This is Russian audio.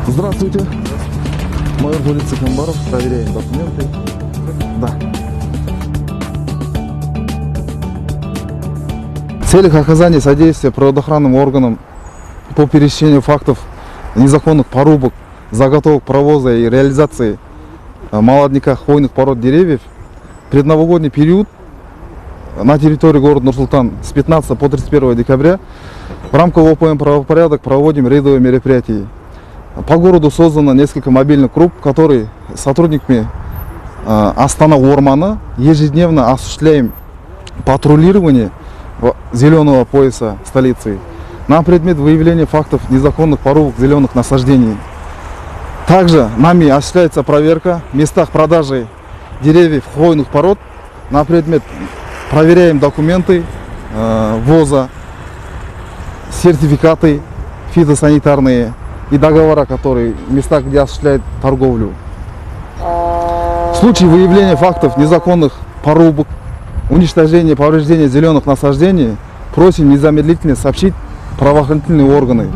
Здравствуйте. Майор полиции Камбаров. Проверяем документы. Да. В целях оказания содействия природоохранным органам по пересечению фактов незаконных порубок, заготовок, провоза и реализации молодняка хвойных пород деревьев в предновогодний период на территории города Нур-Султан с 15 по 31 декабря в рамках ОПМ «Правопорядок» проводим рейдовые мероприятия. По городу создано несколько мобильных групп, которые сотрудниками Астана Ормана ежедневно осуществляем патрулирование зеленого пояса столицы на предмет выявления фактов незаконных порубок зеленых насаждений. Также нами осуществляется проверка в местах продажи деревьев хвойных пород на предмет проверяем документы ввоза, сертификаты фитосанитарные и договора, которые в местах, где осуществляют торговлю. В случае выявления фактов незаконных порубок, уничтожения, повреждения зеленых насаждений, просим незамедлительно сообщить правоохранительные органы.